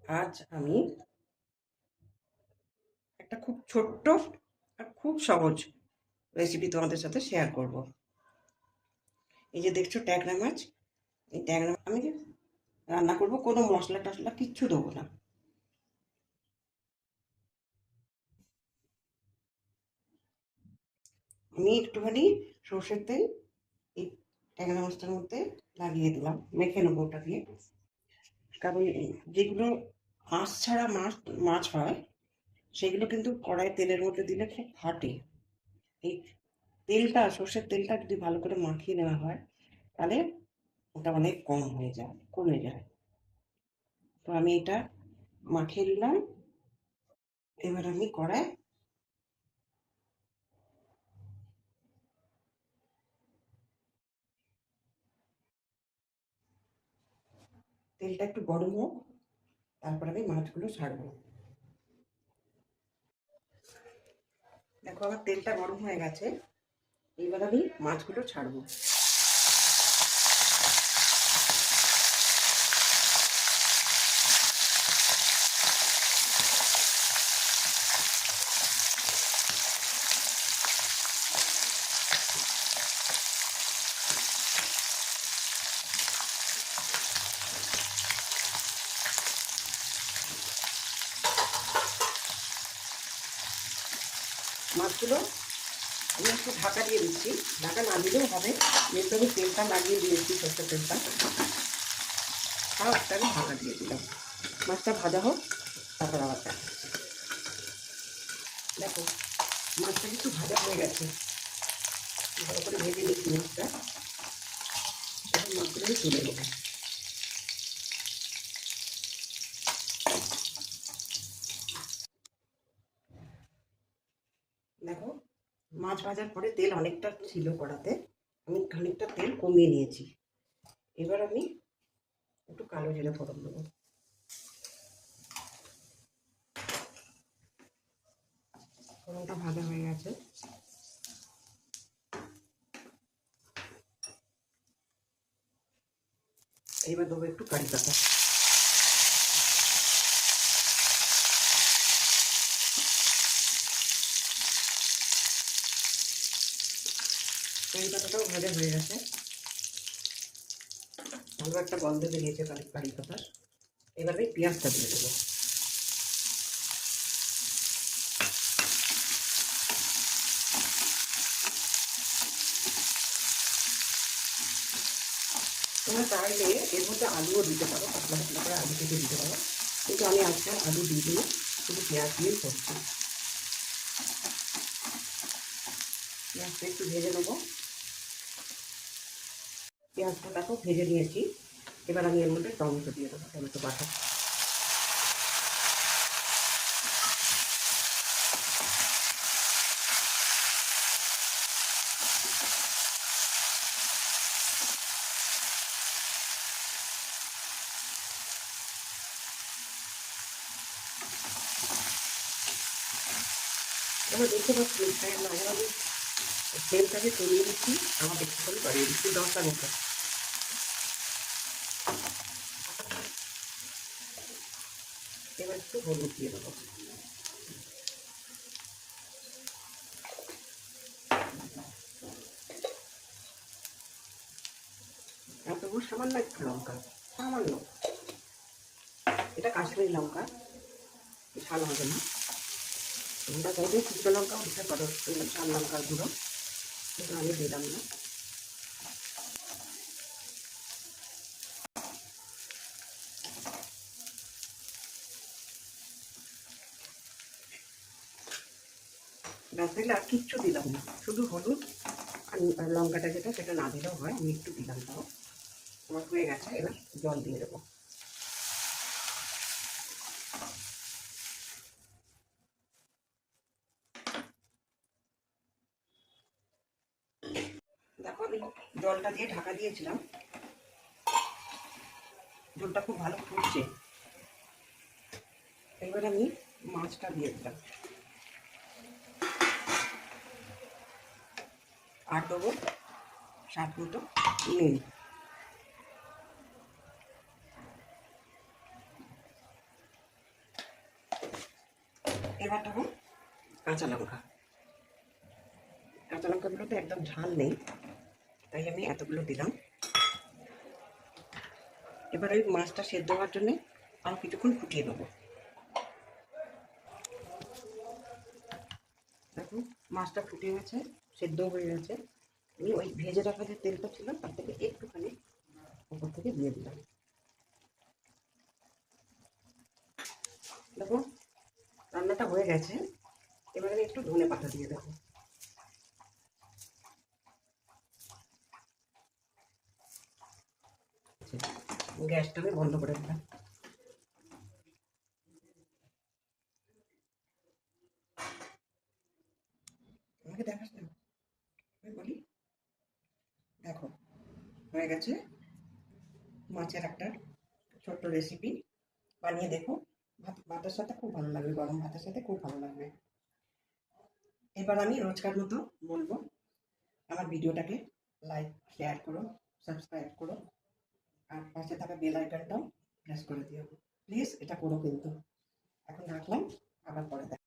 আজ আমি একটা খুব ছোট্ট আর খুব সহজ রেসিপি তোমাদের সাথে শেয়ার করব। এই যে দেখছো ট্যাংরা মাছ, এই ট্যাংরা মাছ আমি রান্না করব, কোনো মশলা টশলা কিচ্ছু দেবো না। আমি একটুখানি সর্ষের তেল এই ট্যাংরা মাছটার মধ্যে লাগিয়ে দিলাম, মেখে নেবো ওটা দিয়ে। কারণ যেগুলো আঁশ ছাড়া মাছ মাছ হয় সেগুলো কিন্তু কড়াই তেলের মধ্যে দিলে খুব ফাটে। এই তেলটা, সর্ষের তেলটা যদি ভালো করে মাখিয়ে নেওয়া হয় তাহলে ওটা অনেক কম হয়ে যায়, কমে যায়। তো আমি এটা মাখিয়ে নিলাম। এবার আমি কড়াই তেলটা একটু গরম হোক, তারপর আমি মাছগুলো ছাড়বো। দেখো আমার তেলটা গরম হয়ে গেছে, এবার আমি মাছগুলো ছাড়বো। মাছগুলো আমি একটু ঢাকা দিয়ে দিচ্ছি, ঢাকা না দিলেও হবে, যেহেতু আমি তেলটা লাগিয়ে দিয়েছি সর্ষের তেলটা। তাও একটা আমি ঢাকা দিয়ে দিলাম, মাছটা ভাজা হোক, তারপর আবার দেখাচ্ছি। দেখো মাছটা কিন্তু ভাজা হয়ে গেছে, ভালো করে ভেজে নিচ্ছি মাছটা। এখন মাছগুলো আমি তুলে নেবো। দেখো মাছ ভাজার পরে তেল অনেকটা ছিল কড়াতে, আমি খানিকটা তেল কমিয়ে নিয়েছি। এবার আমি একটু কালো জিরে ফোড়ন দেবো। ফোড়নটা ভাজা হয়ে গেছে, এবার দেবো একটু কারি পাতা। কারি পাতাটাও ভাজা হয়ে গেছে, ভালো একটা গন্ধ বেরিয়েছে কারি পাতার। এবার আমি পেঁয়াজটা দিয়ে দেবো। তোমরা চাইলে এর মধ্যে আলুও দিতে পারো, পাতলা পাতলা করে আলু কেটে দিতে পারো, কিন্তু আমি আজকে আলু দিয়ে দিই, শুধু পেঁয়াজ দিয়েই করছি। পেঁয়াজটা একটু ভেজে নেবো। পেঁয়াজটা দেখো ভেজে নিয়েছি, এবার আমি এর মধ্যে টমেটো দিয়ে দেবো, টমেটো বাটা। এবার দেখতে পাচ্ছি মাঝে মাঝে তেলটাকে কমিয়ে দিচ্ছি, আমার একটুখানি বাড়িয়ে দিচ্ছি, দরকার মতো। এবার একটু হলুদ দিয়ে দেবো। আর দেবো সামান্য একটু লঙ্কা, সামান্য। এটা কাশ্মীরি লঙ্কা, ঝাল হবে না। তোমরা চাইলে শুকনো লঙ্কাও দিতে পারো, ঝাল লঙ্কার গুঁড়ো, কিন্তু আমি দিলাম না। ব্যাস দিলে আর কিচ্ছু দিলাম না, শুধু হলুদ আর লঙ্কাটা যেটা সেটা না দিলেও হয়, আমি একটু দিলাম। তাও আমার হয়ে গেছে, এবার জল দিয়ে দেবো। দেখো আমি জলটা দিয়ে ঢাকা দিয়েছিলাম, জলটা খুব ভালো ফুটছে। এবার আমি মাছটা দিয়ে দিলাম, আর দেবো স্বাদ মতো নুন। এবার দেবো কাঁচা লঙ্কা। কাঁচা লঙ্কাগুলোতে একদম ঝাল নেই, তাই আমি এতগুলো দিলাম। এবার ওই মাছটা সেদ্ধ হওয়ার জন্য আরও কিছুক্ষণ ফুটিয়ে দেবো। দেখুন মাছটা ফুটে গেছে, সেদ্ধ হয়ে গেছে। আমি ওই ভেজে রাখা যে তেলটা ছিল তার থেকে একটুখানি উপর থেকে দিয়ে দিলাম। দেখো রান্নাটা হয়ে গেছে। এবার আমি একটু ধনে পাতা দিয়ে দেবো। গ্যাসটা আমি বন্ধ করে দিলাম। আমাকে দেখাস না, আমি বলি। দেখো হয়ে গেছে মাছের একটা ছোট্ট রেসিপি। বানিয়ে দেখো, ভাতের সাথে খুব ভালো লাগবে, গরম ভাতের সাথে খুব ভালো লাগবে। এবার আমি রোজকার মতো বলবো, আমার ভিডিওটাকে লাইক শেয়ার করো, সাবস্ক্রাইব করো, আর পাশে থাকা বেল আইকনটাও প্রেস করে দিও। প্লিজ এটা করো কিন্তু। এখন রাখলাম, আবার পরে দেখা।